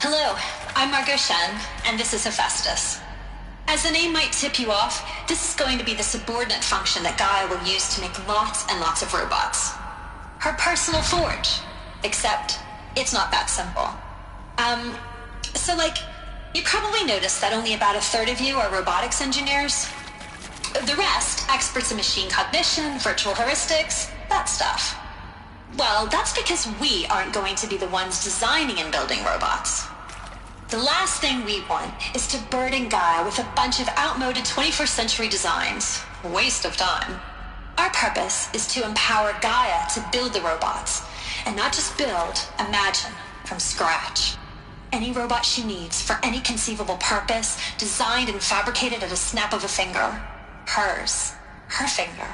Hello, I'm Margot Shen, and this is Hephaestus. As the name might tip you off, this is going to be the subordinate function that Gaia will use to make lots and lots of robots. Her personal forge. Except, it's not that simple. You probably noticed that only about a third of you are robotics engineers. The rest, experts in machine cognition, virtual heuristics, that stuff. Well, that's because we aren't going to be the ones designing and building robots. The last thing we want is to burden Gaia with a bunch of outmoded 21st century designs. Waste of time. Our purpose is to empower Gaia to build the robots, and not just build, imagine, from scratch. Any robot she needs for any conceivable purpose, designed and fabricated at a snap of a finger. Hers. Her finger.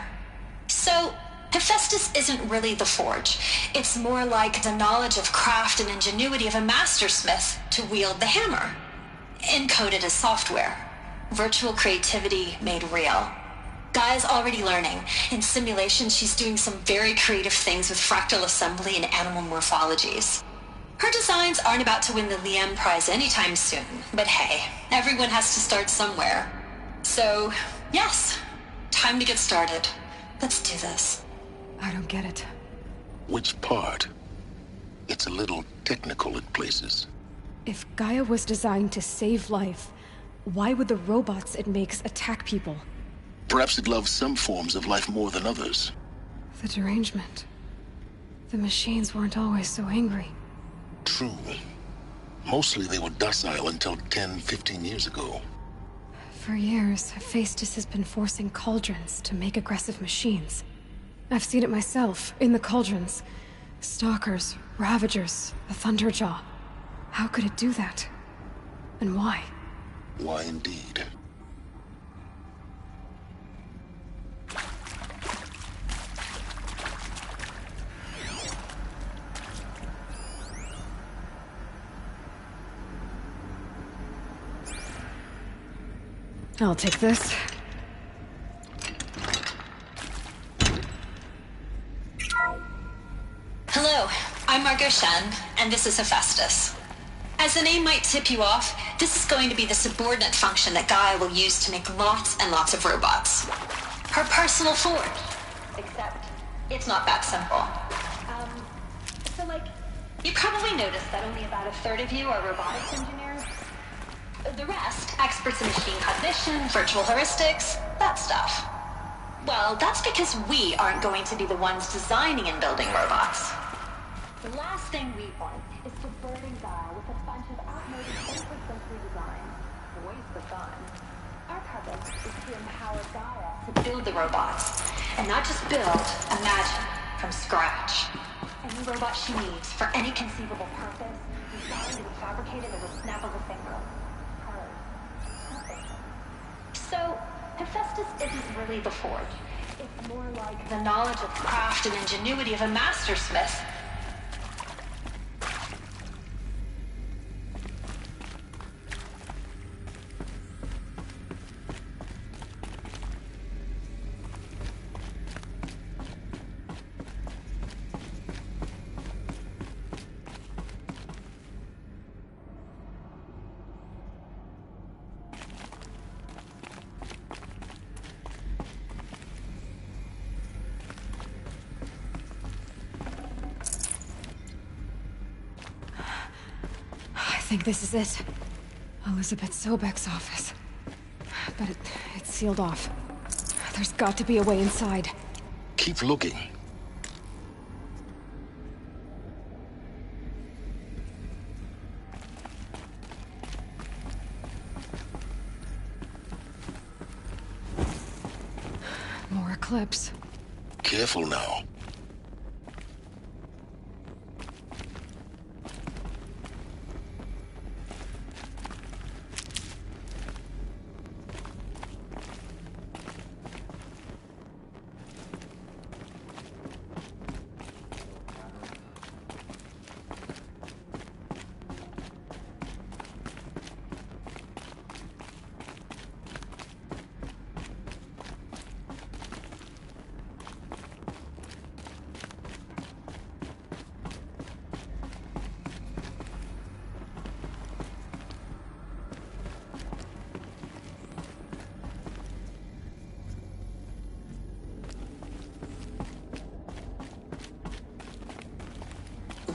So, Hephaestus isn't really the forge. It's more like the knowledge of craft and ingenuity of a mastersmith to wield the hammer. Encoded as software. Virtual creativity made real. Gaia's already learning. In simulation, she's doing some very creative things with fractal assembly and animal morphologies. Her designs aren't about to win the Liam Prize anytime soon, but hey, everyone has to start somewhere. So, yes, time to get started. Let's do this. I don't get it. Which part? It's a little technical in places. If Gaia was designed to save life, why would the robots it makes attack people? Perhaps it loves some forms of life more than others. The derangement. The machines weren't always so angry. True. Mostly they were docile until 10, 15 years ago. For years, Hephaestus has been forcing cauldrons to make aggressive machines. I've seen it myself, in the cauldrons. Stalkers, Ravagers, the Thunderjaw. How could it do that? And why? Why indeed? I'll take this. Hello, I'm Margot Shen, and this is Hephaestus. As the name might tip you off, this is going to be the subordinate function that Gaia will use to make lots and lots of robots. Her personal forge. Except, it's not that simple. You probably noticed that only about a third of you are robotics engineers. The rest, experts in machine cognition, virtual heuristics, that stuff. Well, that's because we aren't going to be the ones designing and building robots. The last thing we want is to burden Gaia with a bunch of outmoded 21st century designs. Waste of time. Our purpose is to empower Gaia to build the robots, and not just build, imagine, from scratch. Any robot she needs for any conceivable purpose, designed and fabricated at a snap of a finger. So, Hephaestus isn't really the forge. It's more like the knowledge of craft and ingenuity of a mastersmith. I think this is it. Elizabeth Sobek's office. But it's sealed off. There's got to be a way inside. Keep looking. More eclipse. Careful now.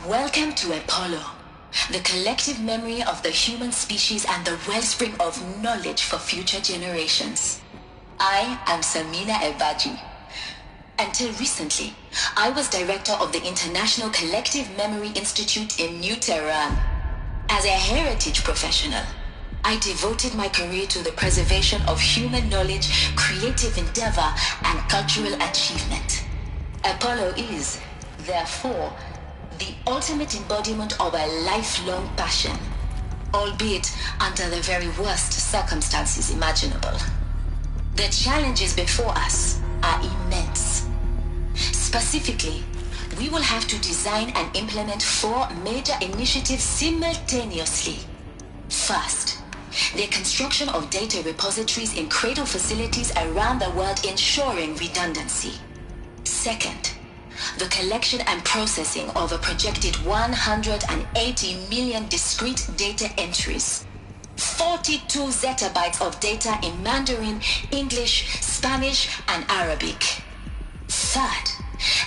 Welcome to Apollo, the collective memory of the human species and the wellspring of knowledge for future generations. I am Samina Ebaji. Until recently, I was director of the International Collective Memory Institute in New Tehran. As a heritage professional, I devoted my career to the preservation of human knowledge, creative endeavor, and cultural achievement. Apollo is, therefore, the ultimate embodiment of a lifelong passion, albeit under the very worst circumstances imaginable. The challenges before us are immense. Specifically, we will have to design and implement 4 major initiatives simultaneously. First, the construction of data repositories in cradle facilities around the world ensuring redundancy. Second, the collection and processing of a projected 180 million discrete data entries. 42 zettabytes of data in Mandarin, English, Spanish, and Arabic. Third,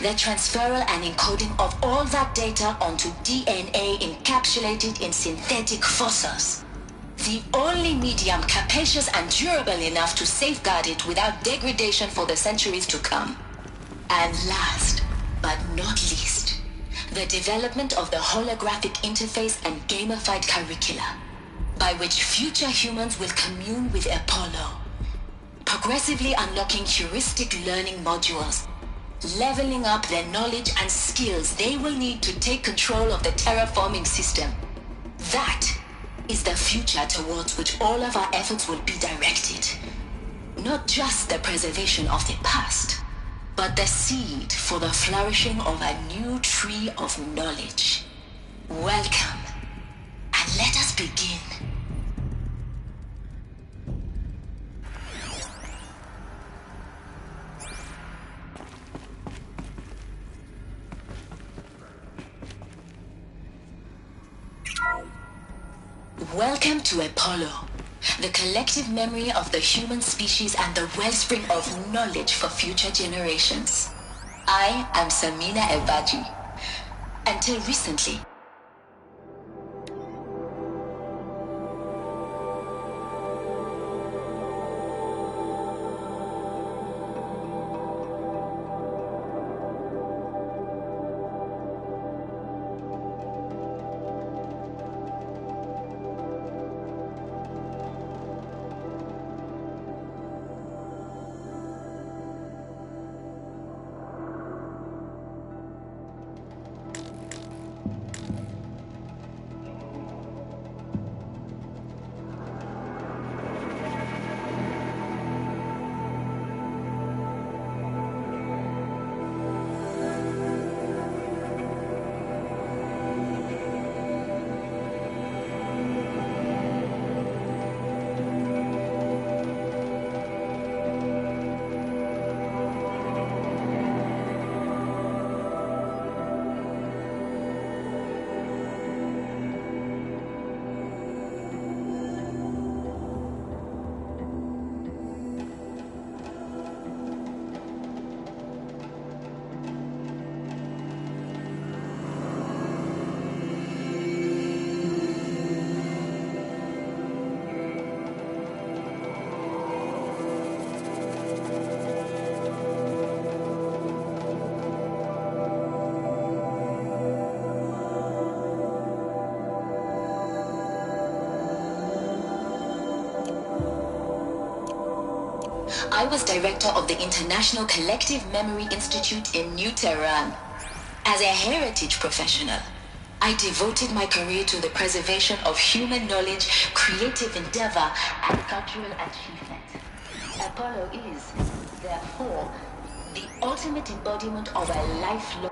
the transferal and encoding of all that data onto DNA encapsulated in synthetic fossils. The only medium capacious and durable enough to safeguard it without degradation for the centuries to come. And last, but not least, the development of the holographic interface and gamified curricula, by which future humans will commune with Apollo, progressively unlocking heuristic learning modules, leveling up their knowledge and skills they will need to take control of the terraforming system. That is the future towards which all of our efforts will be directed. Not just the preservation of the past, but the seed for the flourishing of a new tree of knowledge. Welcome, and let us begin. Welcome to Apollo, the collective memory of the human species and the wellspring of knowledge for future generations. I am Samina Ebaji. Until recently, I was director of the International Collective Memory Institute in New Tehran. As a heritage professional, I devoted my career to the preservation of human knowledge, creative endeavor, and cultural achievement. Apollo is, therefore, the ultimate embodiment of a lifelong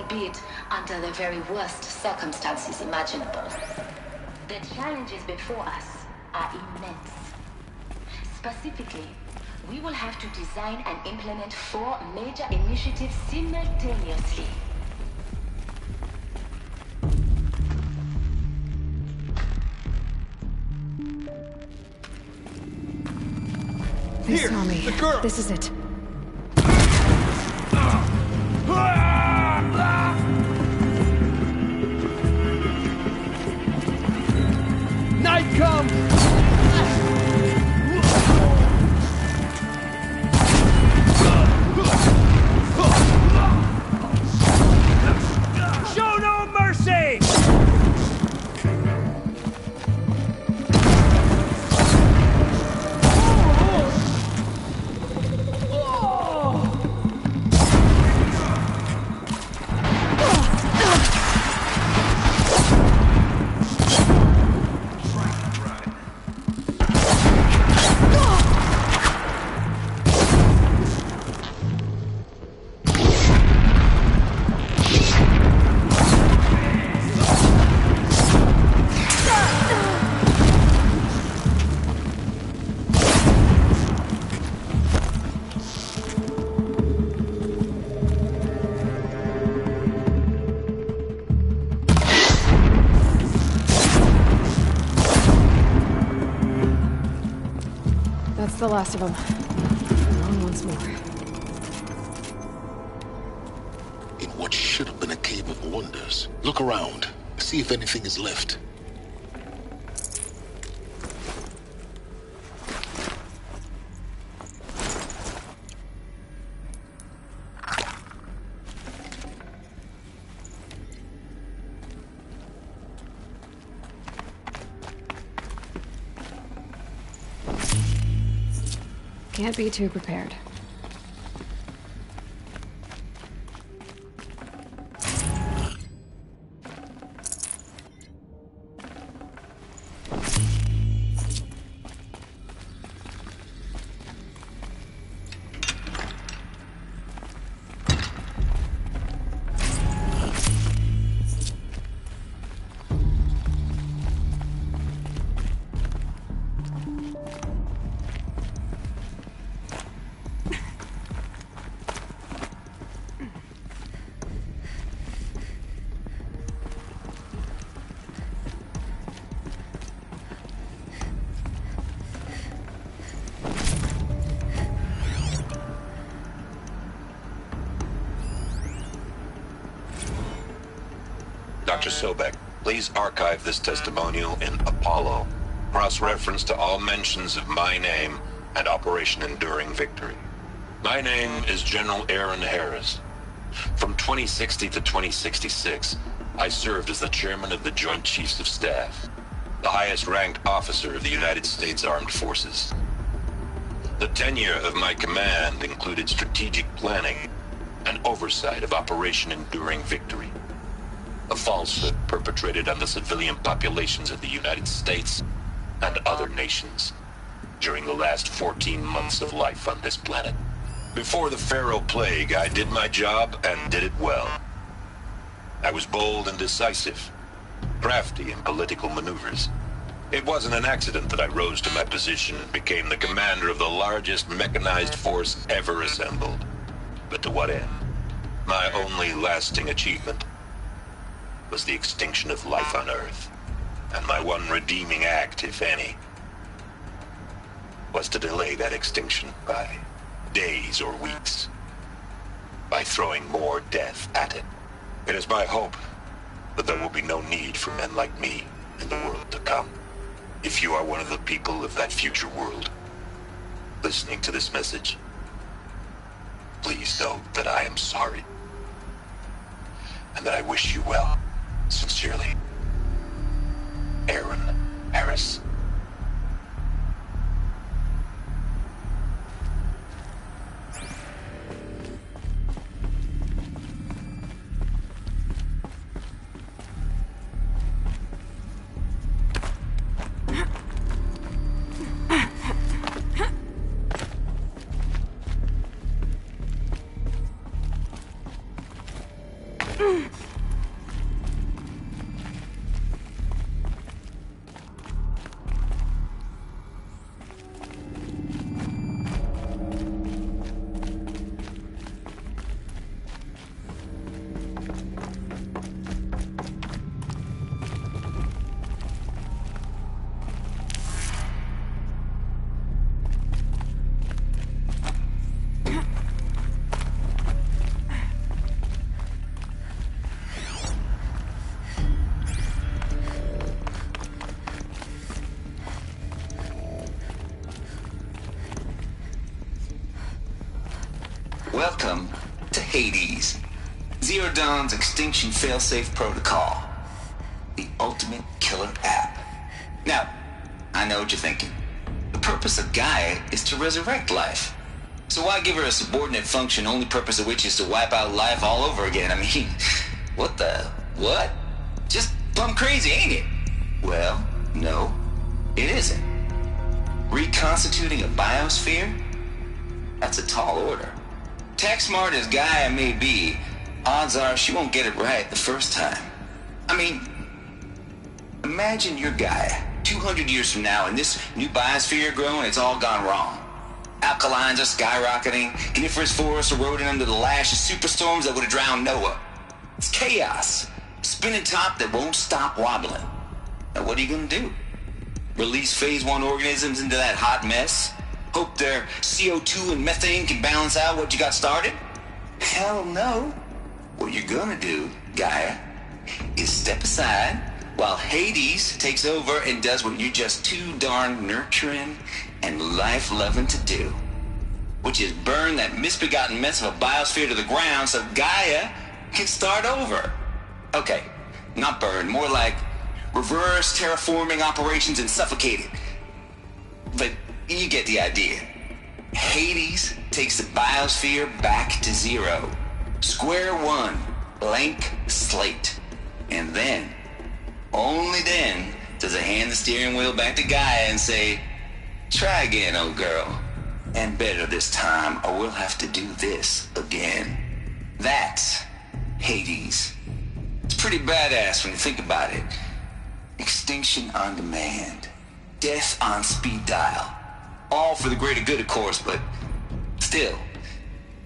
albeit under the very worst circumstances imaginable. The challenges before us are immense. Specifically, we will have to design and implement 4 major initiatives simultaneously. They saw me. The girl. This is it. Night comes! Show no mercy! That's the last of them. On once more. In what should have been a cave of wonders. Look around. See if anything is left. Can't be too prepared. Dr. Sobek, please archive this testimonial in Apollo. Cross-reference to all mentions of my name and Operation Enduring Victory. My name is General Aaron Harris. From 2060 to 2066, I served as the chairman of the Joint Chiefs of Staff, the highest-ranked officer of the United States Armed Forces. The tenure of my command included strategic planning and oversight of Operation Enduring Victory, a falsehood perpetrated on the civilian populations of the United States and other nations during the last 14 months of life on this planet. Before the Pharaoh Plague, I did my job and did it well. I was bold and decisive, crafty in political maneuvers. It wasn't an accident that I rose to my position and became the commander of the largest mechanized force ever assembled. But to what end? My only lasting achievement was the extinction of life on Earth. And my one redeeming act, if any, was to delay that extinction by days or weeks, by throwing more death at it. It is my hope that there will be no need for men like me in the world to come. If you are one of the people of that future world listening to this message, please know that I am sorry and that I wish you well. Sincerely, Aaron Harris. Welcome to Hades, Zero Dawn's extinction failsafe protocol, the ultimate killer app. Now, I know what you're thinking. The purpose of Gaia is to resurrect life. So why give her a subordinate function, only purpose of which is to wipe out life all over again? I mean, what? Just plumb crazy, ain't it? Well, no, it isn't. Reconstituting a biosphere? That's a tall order. Tech smart as Gaia may be, odds are she won't get it right the first time. I mean, imagine you're Gaia, 200 years from now, and this new biosphere you're growing, it's all gone wrong. Alkalines are skyrocketing, coniferous forests eroding under the lash of superstorms that would have drowned Noah. It's chaos, spinning top that won't stop wobbling. Now what are you gonna do? Release phase 1 organisms into that hot mess? Hope their CO2 and methane can balance out what you got started? Hell no. What you're gonna do, Gaia, is step aside while Hades takes over and does what you're just too darn nurturing and life-loving to do, which is burn that misbegotten mess of a biosphere to the ground so Gaia can start over. Okay, not burn, more like reverse terraforming operations and suffocate it. But you get the idea. Hades takes the biosphere back to zero. Square one, blank slate. And then, only then, does it hand the steering wheel back to Gaia and say, try again, old girl. And better this time, or we'll have to do this again. That's Hades. It's pretty badass when you think about it. Extinction on demand. Death on speed dial. All for the greater good, of course, but still,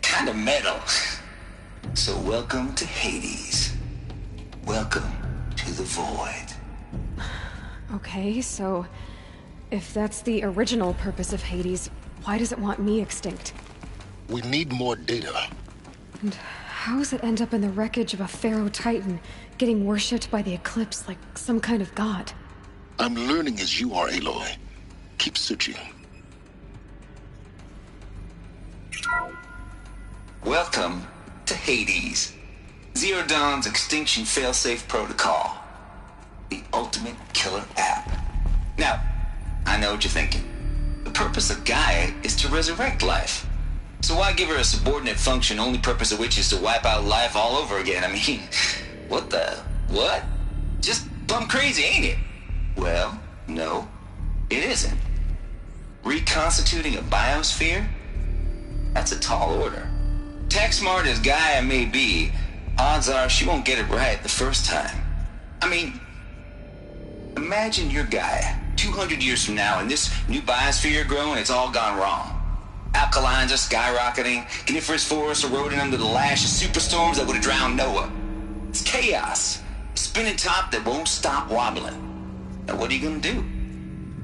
kind of metal. So welcome to Hades. Welcome to the void. Okay, so if that's the original purpose of Hades, why does it want me extinct? We need more data. And how does it end up in the wreckage of a Pharaoh Titan, getting worshipped by the Eclipse like some kind of god? I'm learning as you are, Aloy. Keep searching. Welcome to Hades, Zero Dawn's extinction failsafe protocol, the ultimate killer app. Now, I know what you're thinking. The purpose of Gaia is to resurrect life. So why give her a subordinate function, only purpose of which is to wipe out life all over again? I mean, what? Just plumb crazy, ain't it? Well, no, it isn't. Reconstituting a biosphere? That's a tall order. Tech smart as Gaia may be, odds are she won't get it right the first time. I mean, imagine you're Gaia, 200 years from now, and this new biosphere you're growing, it's all gone wrong. Alkalines are skyrocketing, coniferous forests eroding under the lash of superstorms that would have drowned Noah. It's chaos, spinning top that won't stop wobbling. Now what are you gonna do?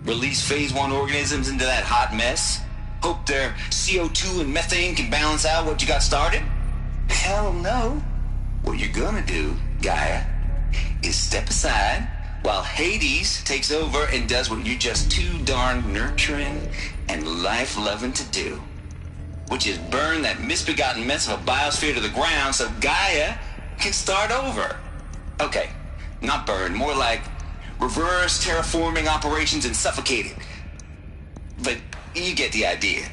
Release phase 1 organisms into that hot mess? Hope their CO2 and methane can balance out what you got started? Hell no. What you're gonna do, Gaia, is step aside while Hades takes over and does what you're just too darn nurturing and life-loving to do, which is burn that misbegotten mess of a biosphere to the ground so Gaia can start over. Okay, not burn, more like reverse terraforming operations and suffocate it. But you get the idea.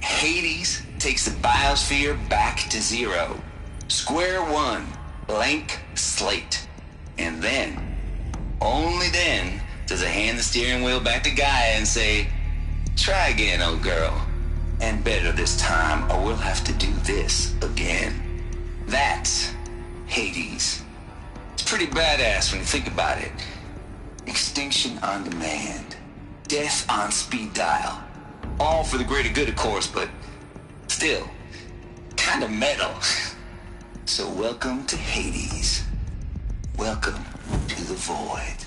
Hades takes the biosphere back to zero. Square one, blank slate. And then, only then, does it hand the steering wheel back to Gaia and say, try again, old girl. And better this time, or we'll have to do this again. That's Hades. It's pretty badass when you think about it. Extinction on demand. Death on speed dial. All for the greater good, of course, but still, kind of metal. So welcome to Hades. Welcome to the void.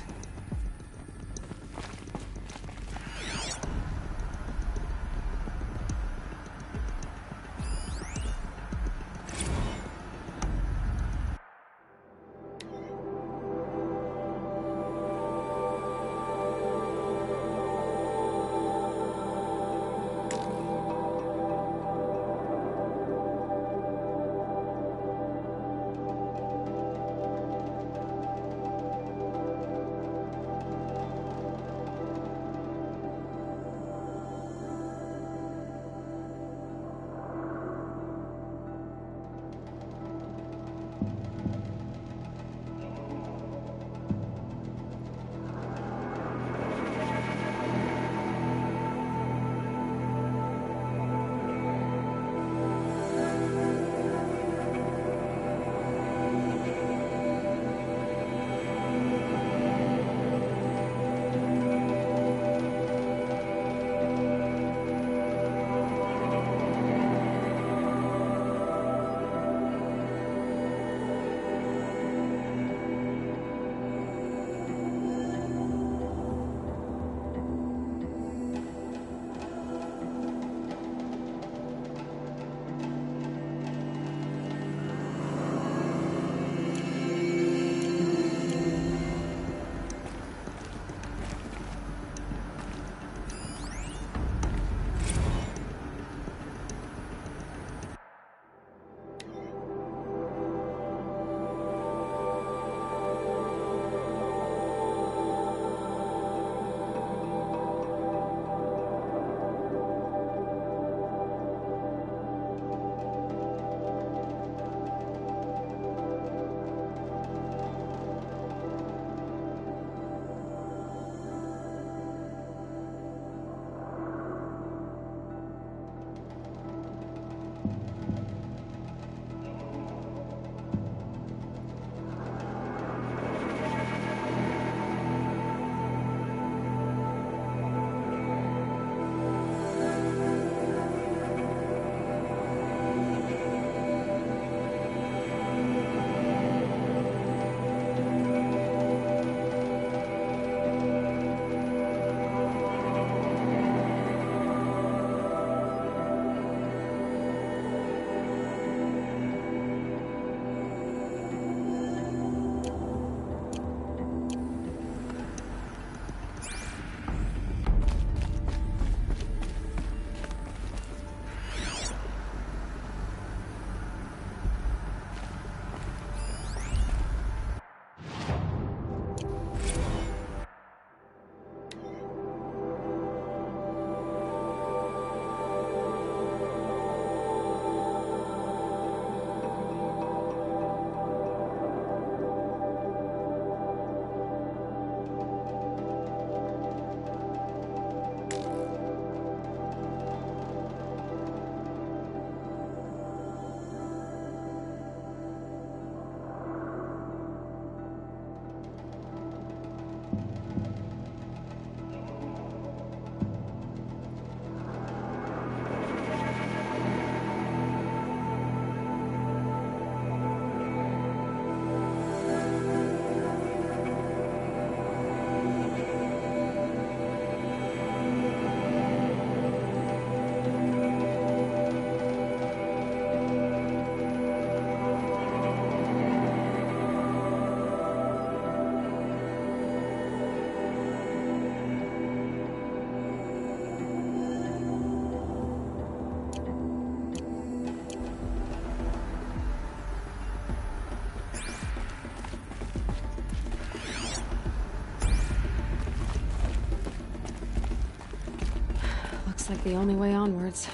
Looks like the only way onwards.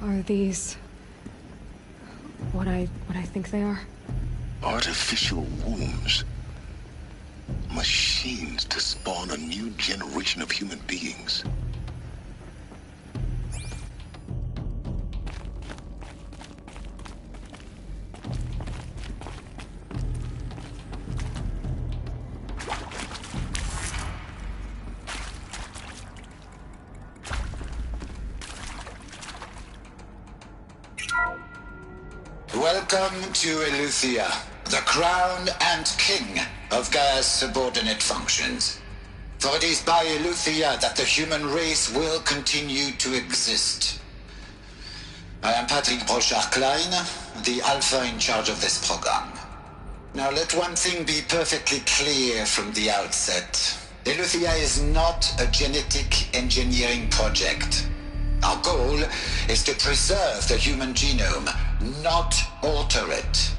Are these what I think they are? Artificial wombs. Machines to spawn a new generation of human beings. Welcome to Eleuthia, the crown and king of Gaia's subordinate functions. For it is by Eleuthia that the human race will continue to exist. I am Patrick Brochard-Klein, the Alpha in charge of this program. Now let one thing be perfectly clear from the outset. Eleuthia is not a genetic engineering project. Our goal is to preserve the human genome, not alter it.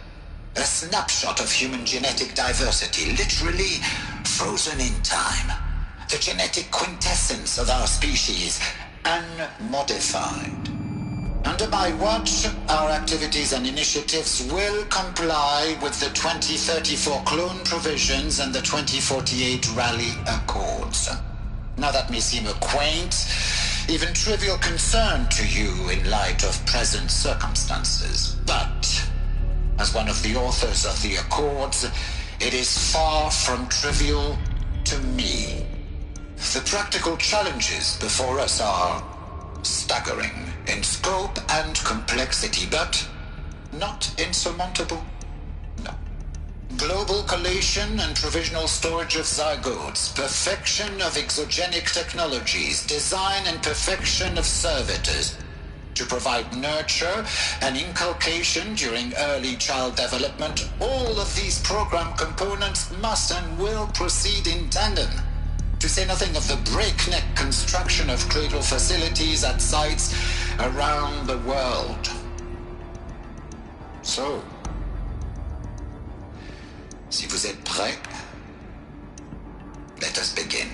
A snapshot of human genetic diversity, literally frozen in time. The genetic quintessence of our species, unmodified. Under my watch, our activities and initiatives will comply with the 2034 clone provisions and the 2048 Rally Accords. Now that may seem a quaint, even trivial concern to you in light of present circumstances, but as one of the authors of the Accords, it is far from trivial to me. The practical challenges before us are staggering in scope and complexity, but not insurmountable. No. Global collation and provisional storage of zygotes, perfection of exogenic technologies, design and perfection of servitors to provide nurture and inculcation during early child development. All of these program components must and will proceed in tandem. To say nothing of the breakneck construction of cradle facilities at sites around the world. So, si vous êtes prêts, let us begin.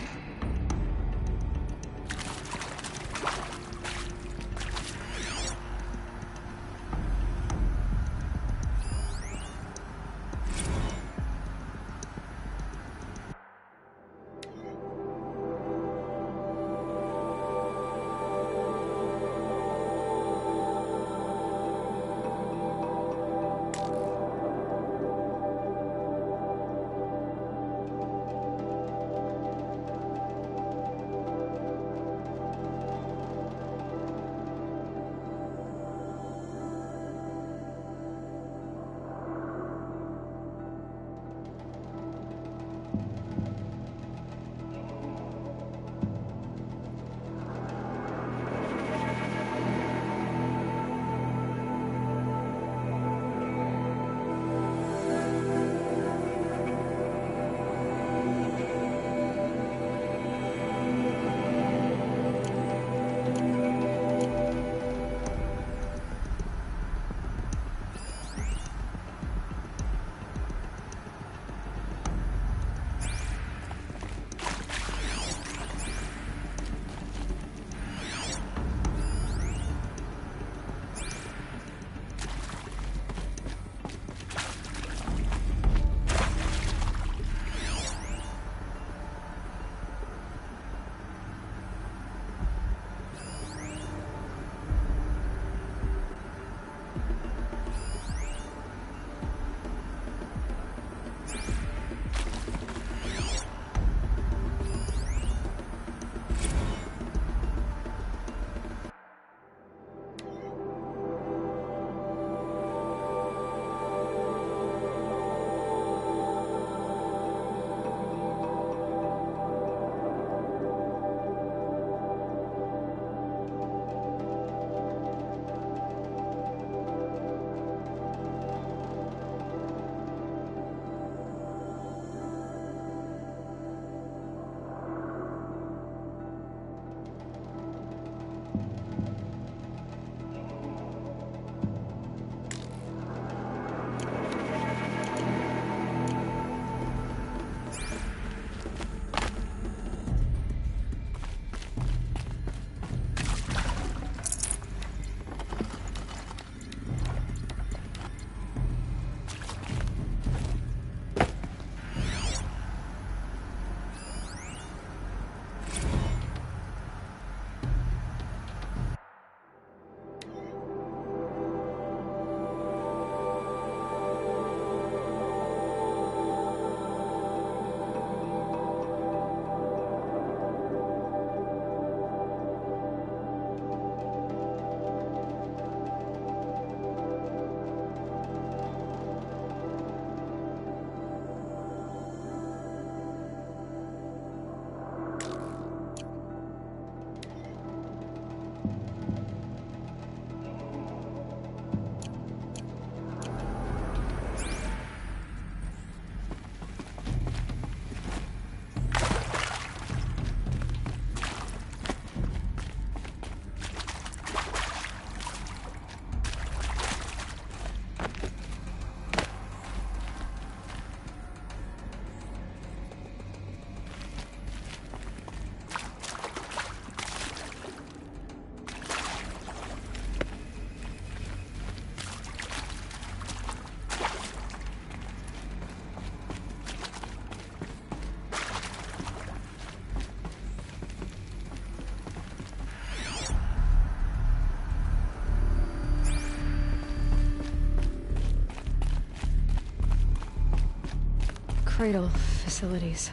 Cradle facilities.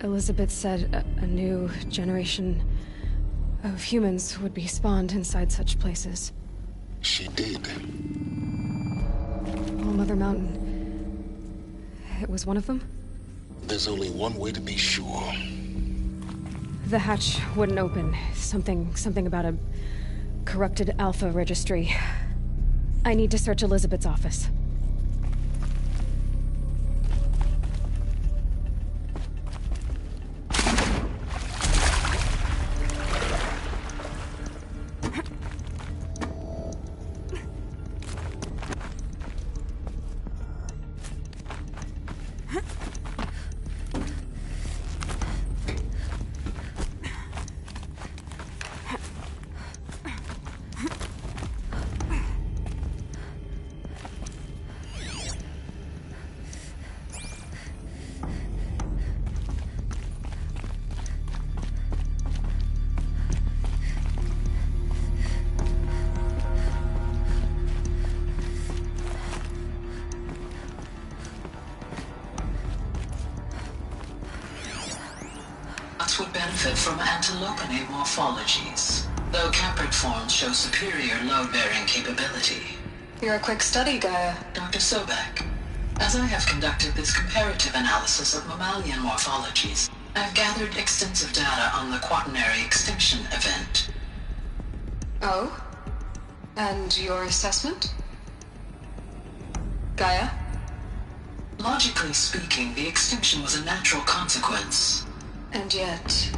Elizabeth said a new generation of humans would be spawned inside such places. She did. All Mother Mountain. It was one of them? There's only one way to be sure. The hatch wouldn't open. Something about a corrupted Alpha registry. I need to search Elizabeth's office. Would benefit from antilopinate morphologies, though caprid forms show superior load-bearing capability. You're a quick study, Gaia. Dr. Sobek, as I have conducted this comparative analysis of mammalian morphologies, I've gathered extensive data on the quaternary extinction event. Oh? And your assessment? Gaia? Logically speaking, the extinction was a natural consequence. And yet,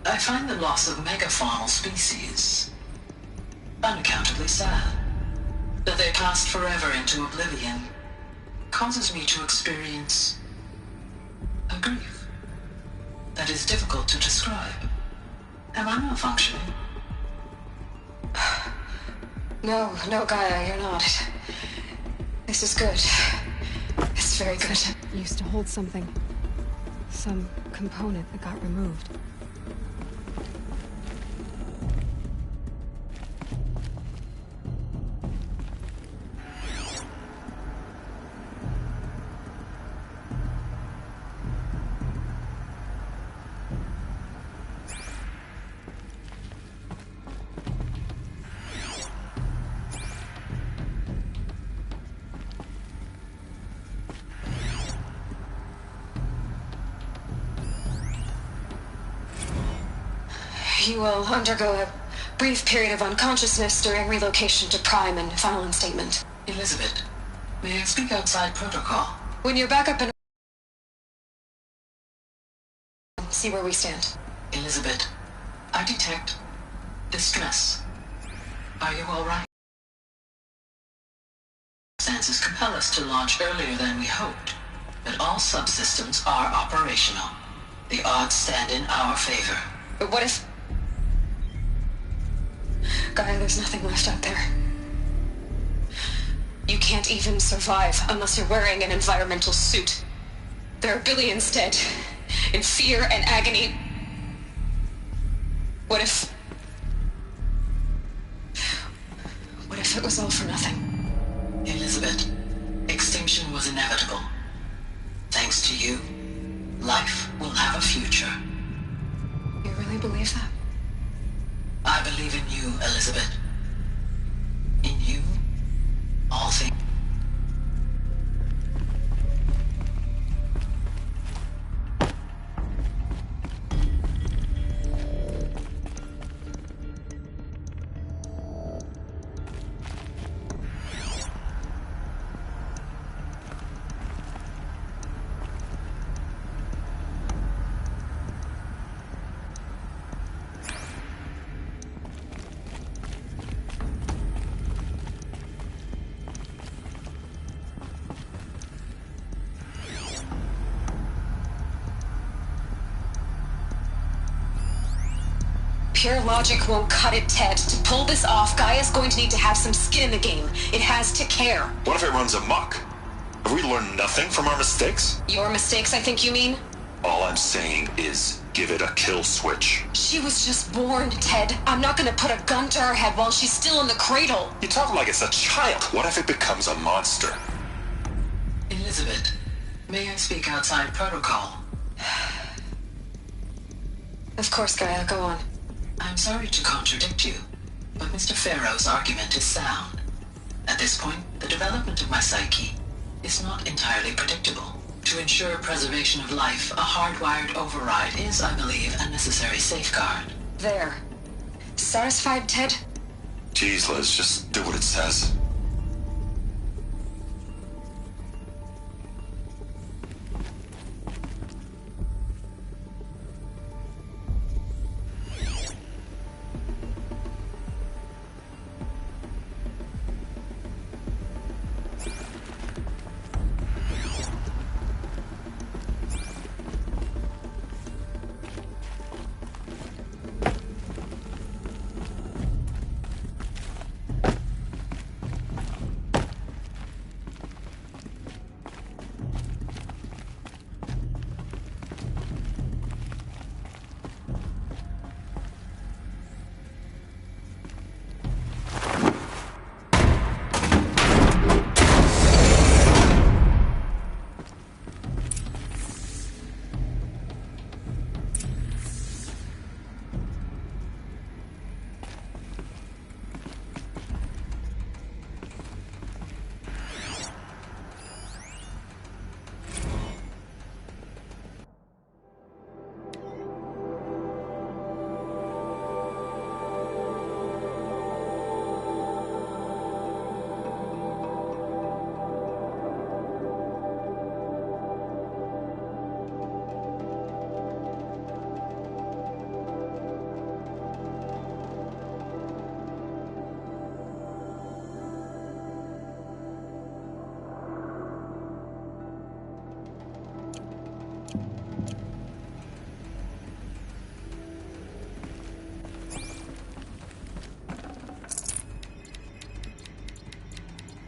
I find the loss of megafaunal species unaccountably sad. That they passed forever into oblivion causes me to experience a grief that is difficult to describe. Am I malfunctioning? No, Gaia, you're not. This is good. It's very good. Used to hold something. Some component that got removed. You will undergo a brief period of unconsciousness during relocation to Prime and final instatement. Elizabeth, may I speak outside protocol? When you're back up and see where we stand. Elizabeth, I detect distress. Are you all right? Circumstances compel us to launch earlier than we hoped, but all subsystems are operational. The odds stand in our favor. But what if... Gaia, there's nothing left out there. You can't even survive unless you're wearing an environmental suit. There are billions dead, in fear and agony. What if it was all for nothing? Elizabeth, extinction was inevitable. Thanks to you, life will have a future. You really believe that? I believe in you, Elizabeth. In you, all things. Pure logic won't cut it, Ted. To pull this off, Gaia's going to need to have some skin in the game. It has to care. What if it runs amok? Have we learned nothing from our mistakes? Your mistakes, I think you mean? All I'm saying is give it a kill switch. She was just born, Ted. I'm not gonna put a gun to her head while she's still in the cradle. You talk like it's a child. What if it becomes a monster? sounds of it. May I speak outside protocol? Of course, Gaia, go on. I'm sorry to contradict you, but Mr. Farrow's argument is sound. At this point, the development of my psyche is not entirely predictable. To ensure preservation of life, a hardwired override is, I believe, a necessary safeguard. There. Satisfied, Ted? Jeez, Liz, just do what it says.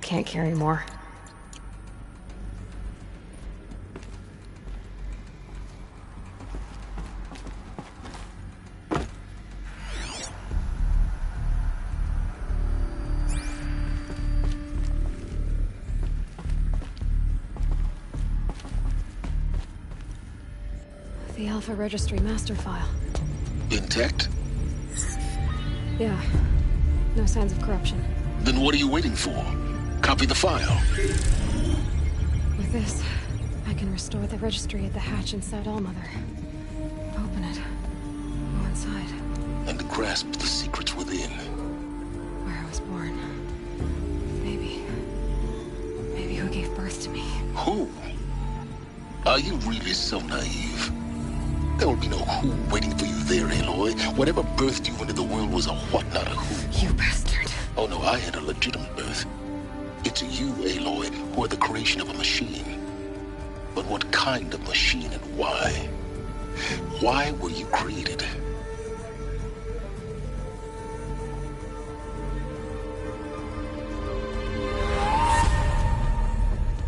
Can't carry more. The Alpha Registry master file. Intact? Yeah. No signs of corruption. Then what are you waiting for? Copy the file. With this, I can restore the registry at the hatch inside Allmother. Open it. Go inside. And grasp the secrets within. Where I was born. Maybe who gave birth to me. Who? Are you really so naive? There will be no who waiting for you there, Aloy. Whatever birthed you into the world was a what, not a who. You bastard. Oh no, I had a legitimate birth. It's you, Aloy, who are the creation of a machine. But what kind of machine and why? Why were you created?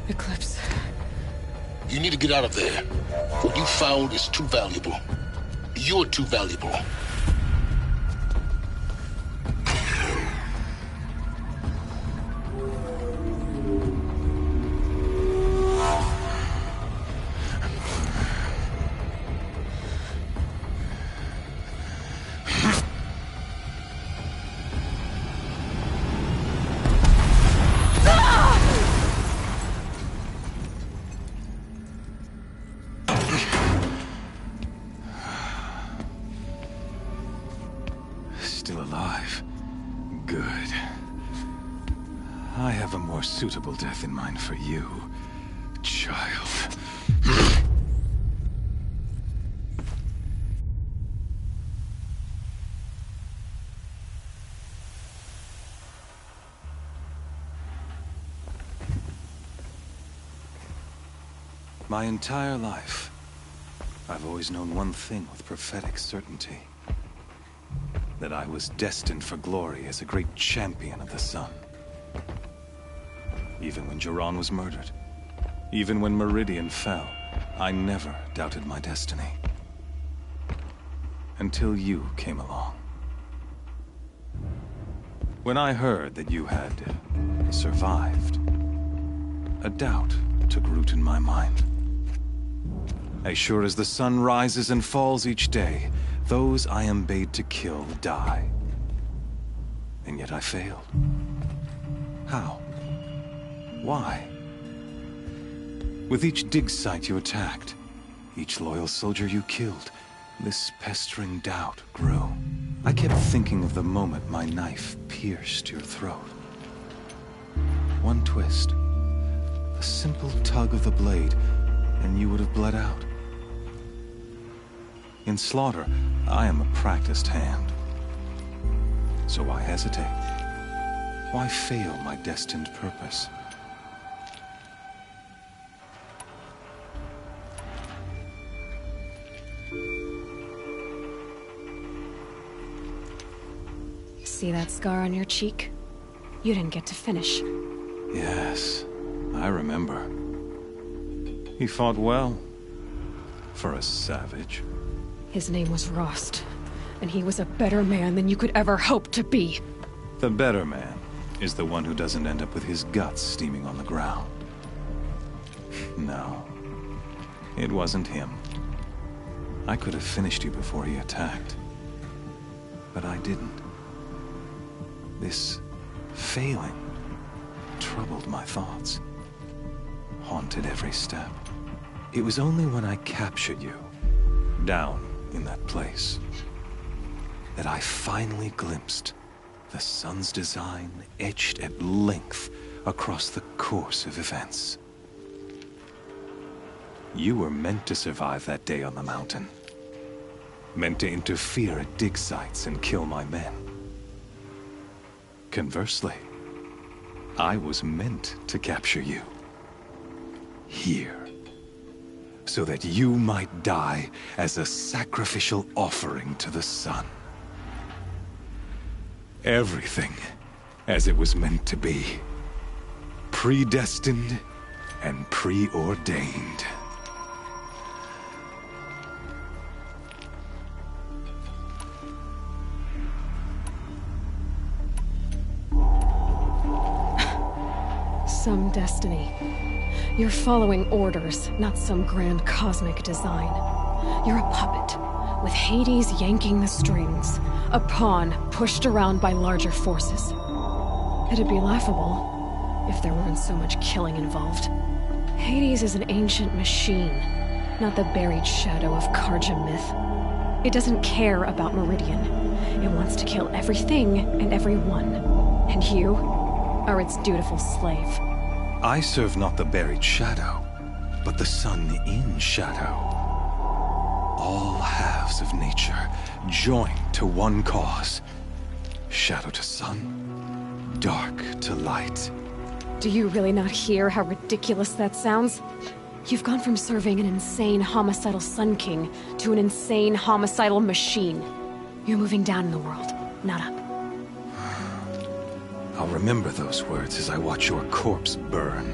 Eclipse. You need to get out of there. What you found is too valuable. You're too valuable. Still alive. Good. I have a more suitable death in mind for you, child. My entire life, I've always known one thing with prophetic certainty. That I was destined for glory as a great champion of the sun. Even when Jiran was murdered, even when Meridian fell, I never doubted my destiny. Until you came along. When I heard that you had survived, a doubt took root in my mind. As sure as the sun rises and falls each day, those I am bade to kill die. And yet I failed. How? Why? With each dig site you attacked, each loyal soldier you killed, this pestering doubt grew. I kept thinking of the moment my knife pierced your throat. One twist, a simple tug of the blade, and you would have bled out. In slaughter, I am a practiced hand. So why hesitate? Why fail my destined purpose? See that scar on your cheek? You didn't get to finish. Yes, I remember. He fought well. For a savage. His name was Rost, and he was a better man than you could ever hope to be. The better man is the one who doesn't end up with his guts steaming on the ground. No, it wasn't him. I could have finished you before he attacked. But I didn't. This failing troubled my thoughts, haunted every step. It was only when I captured you, down in that place, that I finally glimpsed the sun's design etched at length across the course of events. You were meant to survive that day on the mountain. Meant to interfere at dig sites and kill my men. Conversely, I was meant to capture you. Here. So that you might die as a sacrificial offering to the sun. Everything as it was meant to be. Predestined and preordained. Some destiny. You're following orders, not some grand cosmic design. You're a puppet, with Hades yanking the strings. A pawn pushed around by larger forces. It'd be laughable if there weren't so much killing involved. Hades is an ancient machine, not the buried shadow of Karja myth. It doesn't care about Meridian. It wants to kill everything and everyone. And you are its dutiful slave. I serve not the buried shadow, but the sun in shadow. All halves of nature joined to one cause. Shadow to sun, dark to light. Do you really not hear how ridiculous that sounds? You've gone from serving an insane homicidal Sun King to an insane homicidal machine. You're moving down in the world, not up. I'll remember those words as I watch your corpse burn.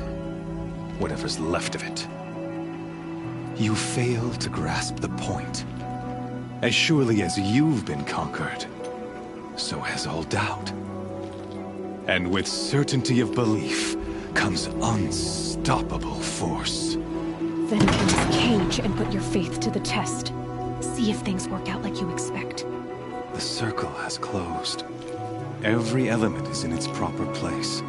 Whatever's left of it. You fail to grasp the point. As surely as you've been conquered, so has all doubt. And with certainty of belief comes unstoppable force. Then enter this cage and put your faith to the test. See if things work out like you expect. The circle has closed. Every element is in its proper place,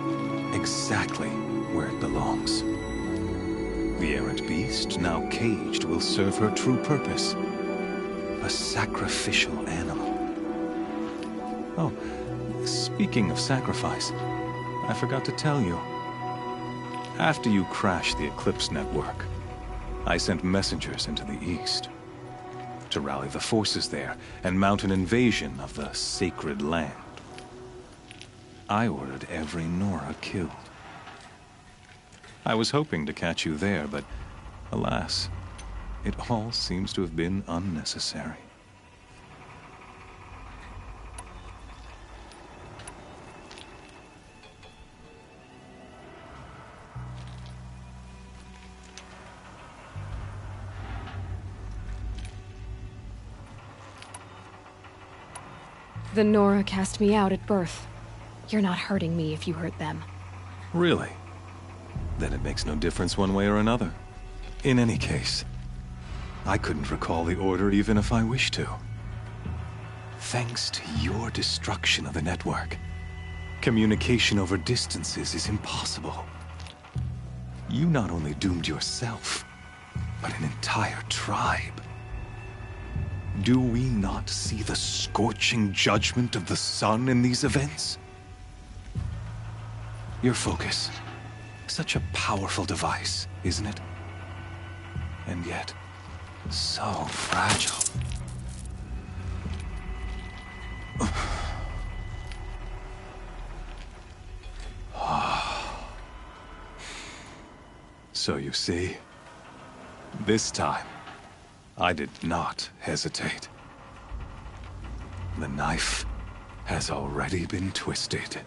exactly where it belongs. The errant beast, now caged, will serve her true purpose. A sacrificial animal. Oh, speaking of sacrifice, I forgot to tell you. After you crashed the Eclipse network, I sent messengers into the east to rally the forces there and mount an invasion of the sacred land. I ordered every Nora killed. I was hoping to catch you there, but alas, it all seems to have been unnecessary. The Nora cast me out at birth. You're not hurting me if you hurt them. Really? then it makes no difference one way or another. In any case, I couldn't recall the order even if I wished to. Thanks to your destruction of the network, communication over distances is impossible. You not only doomed yourself, but an entire tribe. Do we not see the scorching judgment of the sun in these events? Your focus. Such a powerful device, isn't it? And yet, so fragile. So you see, this time, I did not hesitate. The knife has already been twisted.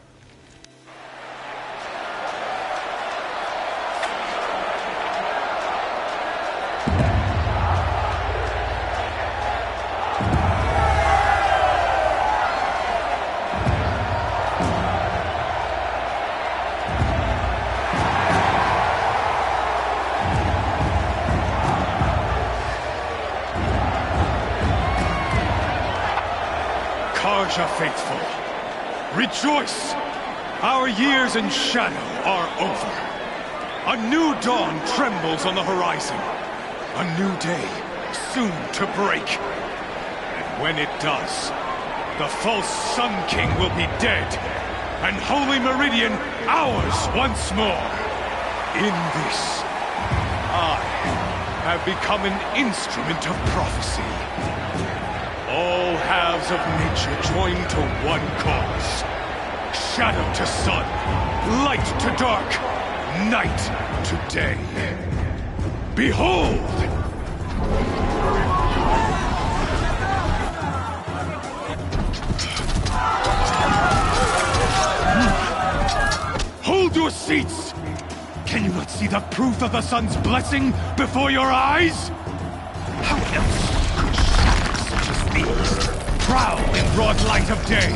Faithful, rejoice! Our years in shadow are over. A new dawn trembles on the horizon. A new day soon to break. And when it does, the false Sun King will be dead, and Holy Meridian ours once more. In this, I have become an instrument of prophecy. All halves of nature join to one cause. Shadow to sun, light to dark, night to day. Behold! Hold your seats! Can you not see the proof of the sun's blessing before your eyes? How else could shadows such as these prowl in broad light of day?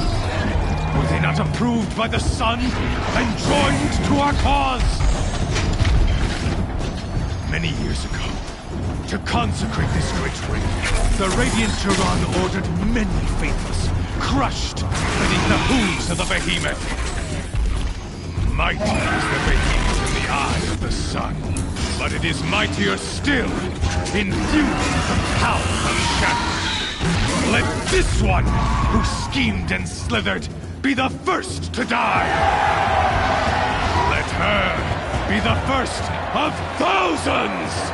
Were they not approved by the sun and joined to our cause? Many years ago, to consecrate this great ring, the Radiant Turan ordered many faithless, crushed beneath the hooves of the behemoth. Mighty is the behemoth in the eye of the sun, but it is mightier still, infused with the power of shadow. Let this one, who schemed and slithered, be the first to die! Let her be the first of thousands!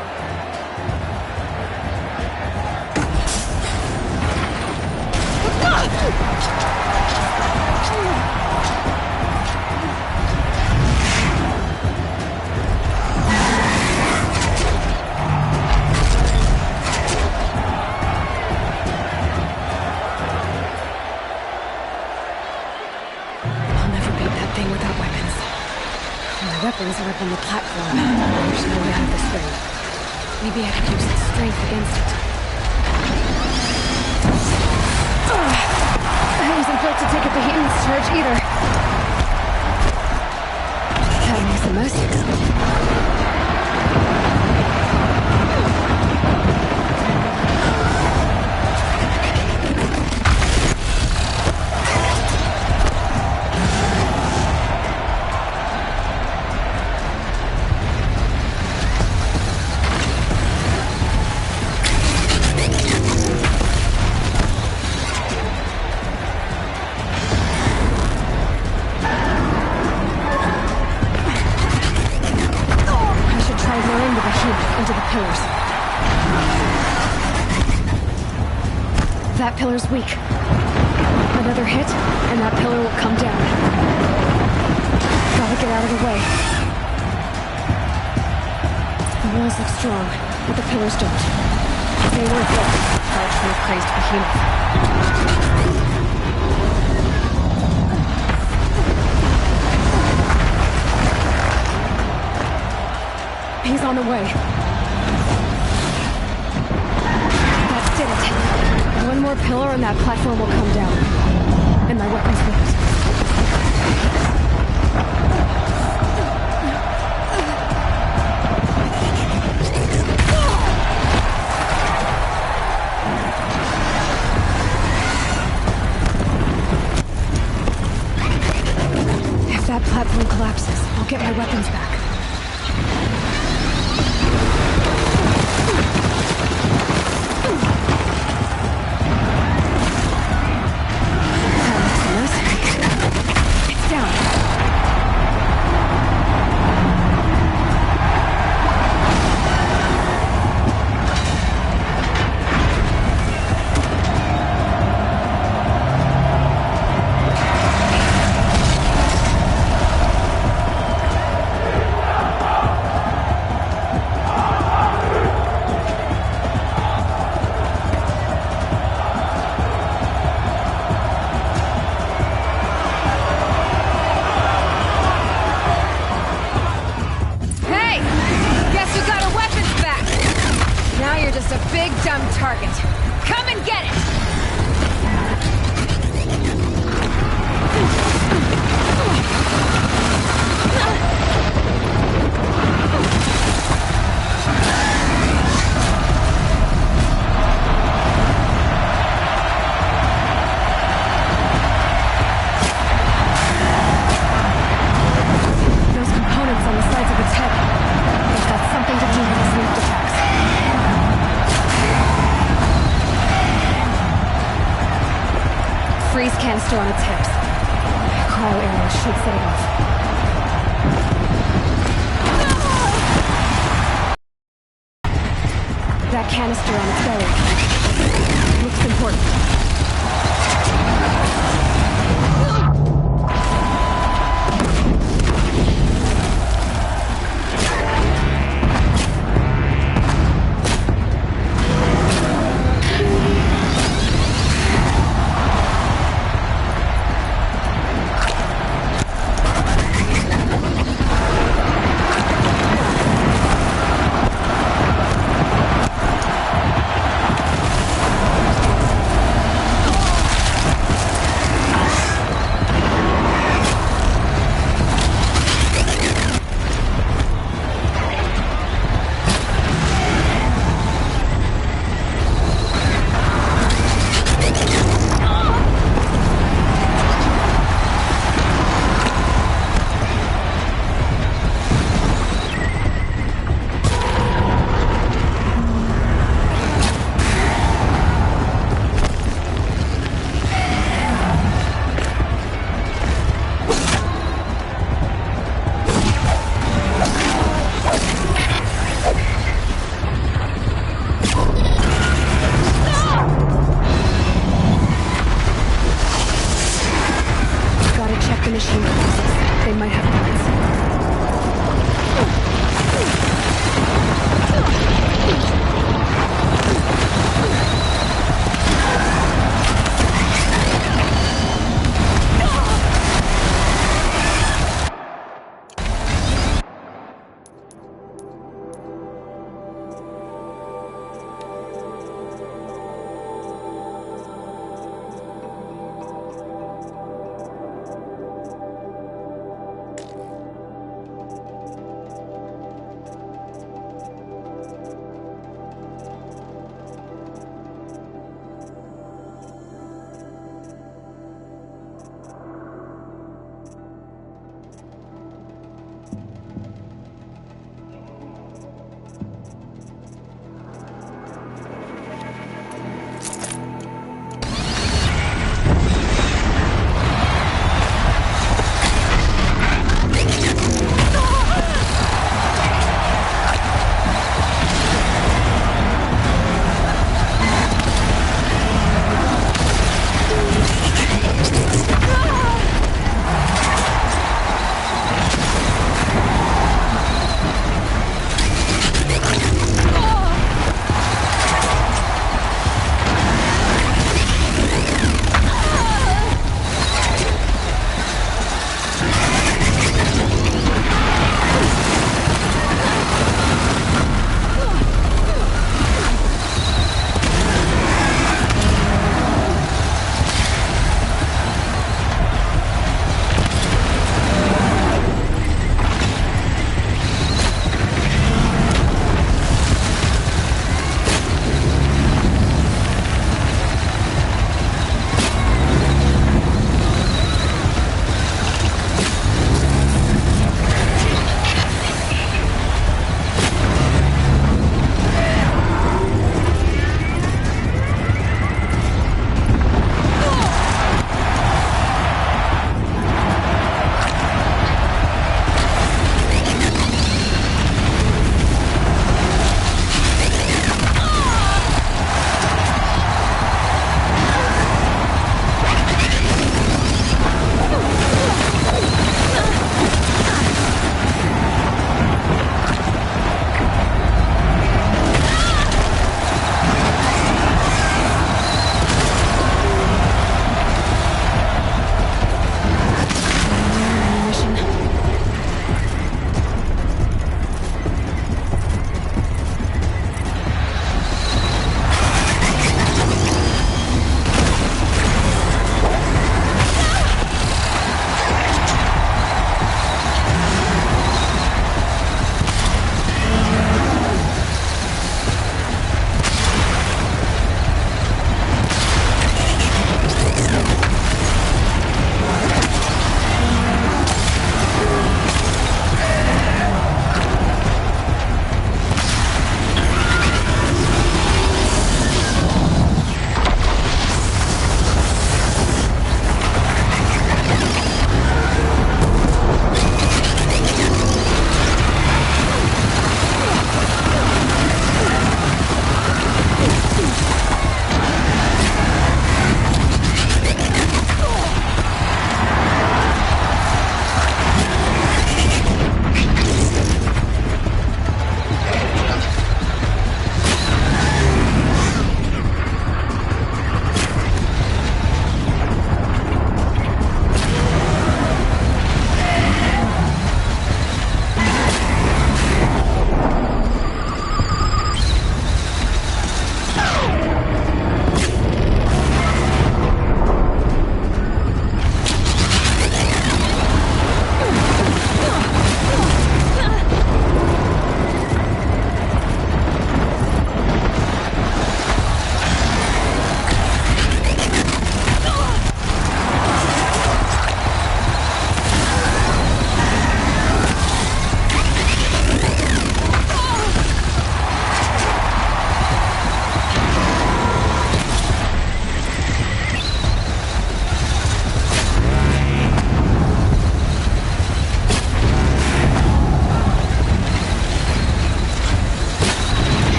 Weapons are up on the platform. There's no way out of this thing. Maybe I could use its strength against it. I wasn't built to take a behemoth's charge either. That makes the most sense. That pillar's weak. Another hit, and that pillar will come down. Gotta get out of the way. The walls look strong, but the pillars don't. They weren't built to charge from a crazed behemoth. He's on the way. That did it. One more pillar and that platform will come down. And my weapons with it. platform collapses, I'll get my weapons back. It's down. Canister on its hips. Cryo arrow should set it off. That canister on its belly. Looks important.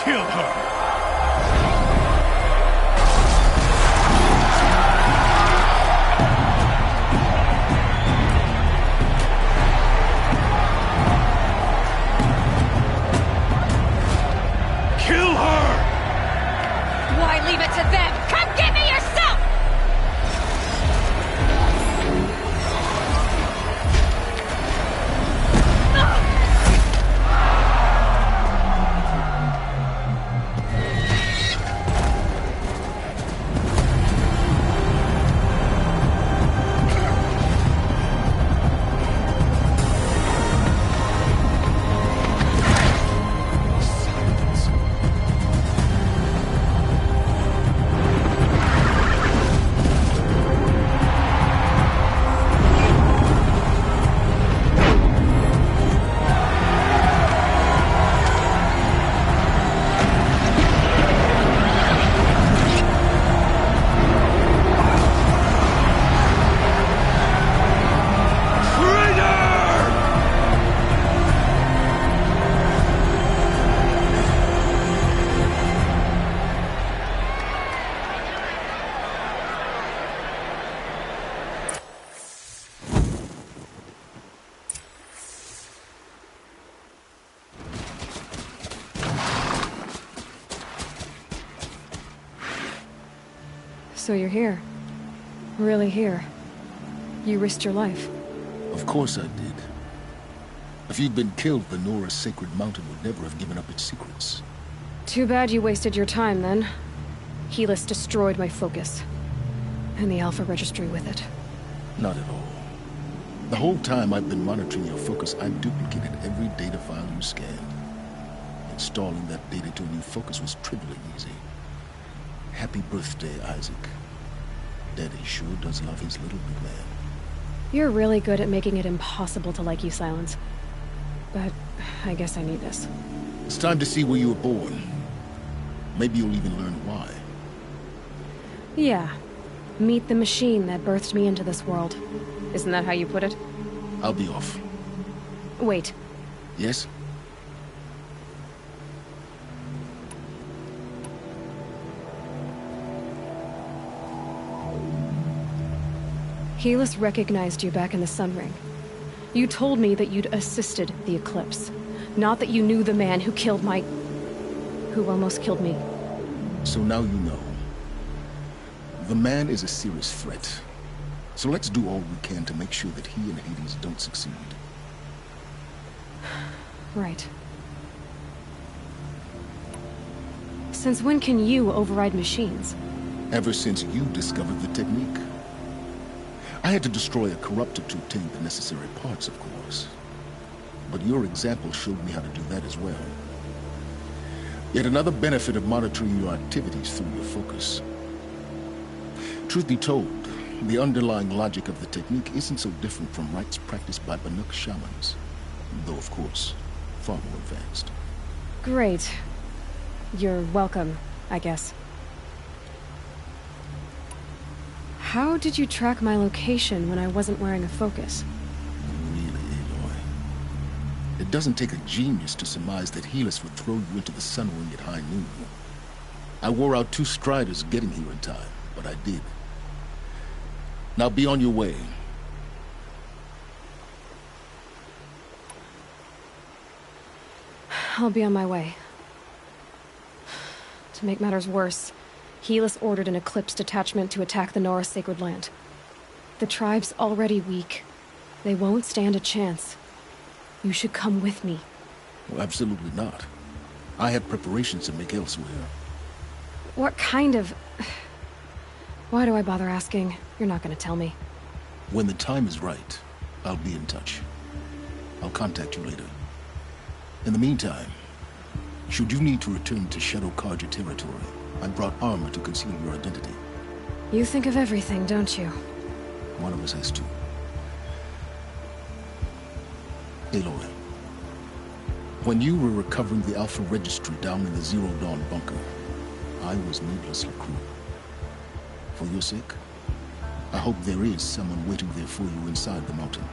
kill her! Leave it to them! Come get me yourself! So you're here. Really here. You risked your life. Of course I did. If you'd been killed, the Nora's sacred mountain would never have given up its secrets. Too bad you wasted your time, then. Helis destroyed my focus. And the Alpha Registry with it. Not at all. The whole time I've been monitoring your focus, I've duplicated every data file you scanned. Installing that data to a new focus was trivially easy. Happy birthday, Isaac. Daddy sure does love his little big man. You're really good at making it impossible to like you, Silence. But I guess I need this. It's time to see where you were born. Maybe you'll even learn why. Yeah. Meet the machine that birthed me into this world. Isn't that how you put it? I'll be off. Wait. Yes? Helis recognized you back in the Sun Ring. You told me that you'd assisted the Eclipse. Not that you knew the man who killed my... who almost killed me. So now you know. The man is a serious threat. So let's do all we can to make sure that he and Hades don't succeed. Right. Since when can you override machines? Ever since you discovered the technique. I had to destroy a corruptor to obtain the necessary parts, of course. But your example showed me how to do that as well. Yet another benefit of monitoring your activities through your focus. Truth be told, the underlying logic of the technique isn't so different from rites practiced by Banuk shamans. Though, of course, far more advanced. Great. You're welcome, I guess. How did you track my location when I wasn't wearing a focus? Really, Aloy? It doesn't take a genius to surmise that Helis would throw you into the Sun Ring at high noon. I wore out 2 striders getting here in time, but I did. Now be on your way. I'll be on my way. To make matters worse, Helis ordered an Eclipse detachment to attack the Nora Sacred Land. The tribe's already weak. They won't stand a chance. You should come with me. Well, absolutely not. I have preparations to make elsewhere. What kind of... Why do I bother asking? You're not gonna tell me. When the time is right, I'll be in touch. I'll contact you later. In the meantime, should you need to return to Shadow Karja territory, I brought armor to conceal your identity. You think of everything, don't you? One of us has to. Aloy, when you were recovering the Alpha Registry down in the Zero Dawn bunker, I was needlessly cruel. For your sake, I hope there is someone waiting there for you inside the mountain.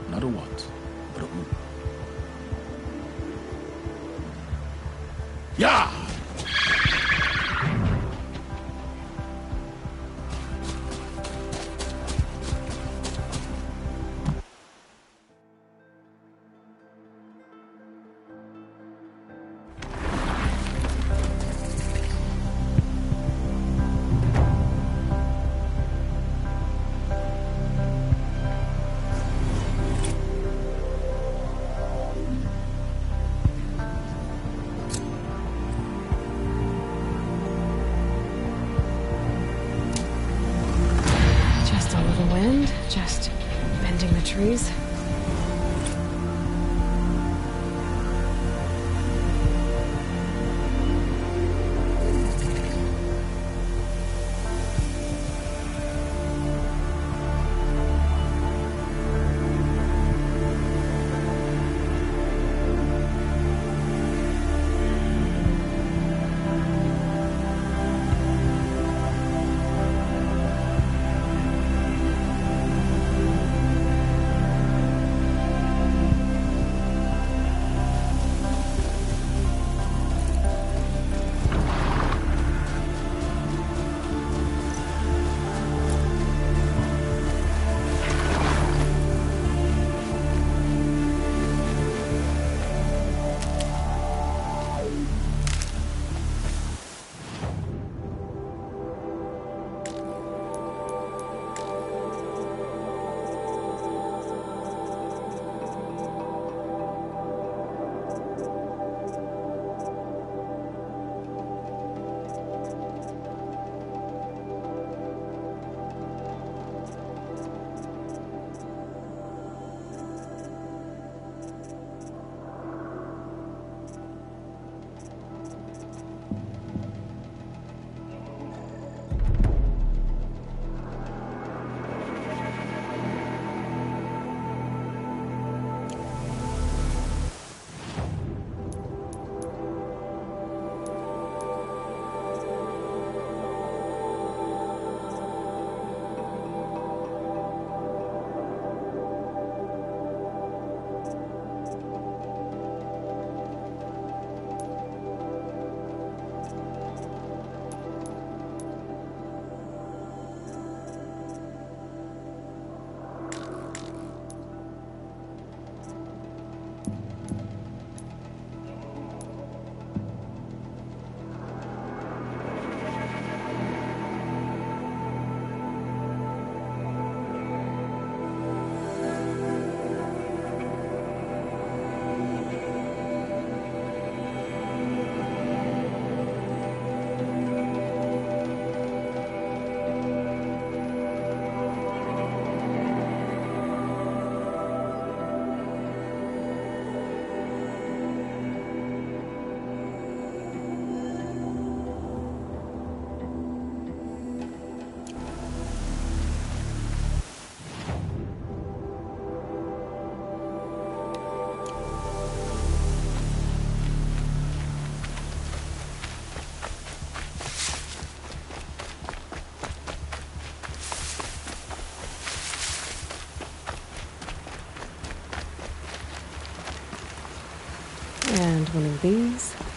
Not a what, but a who. Yeah! And one of these.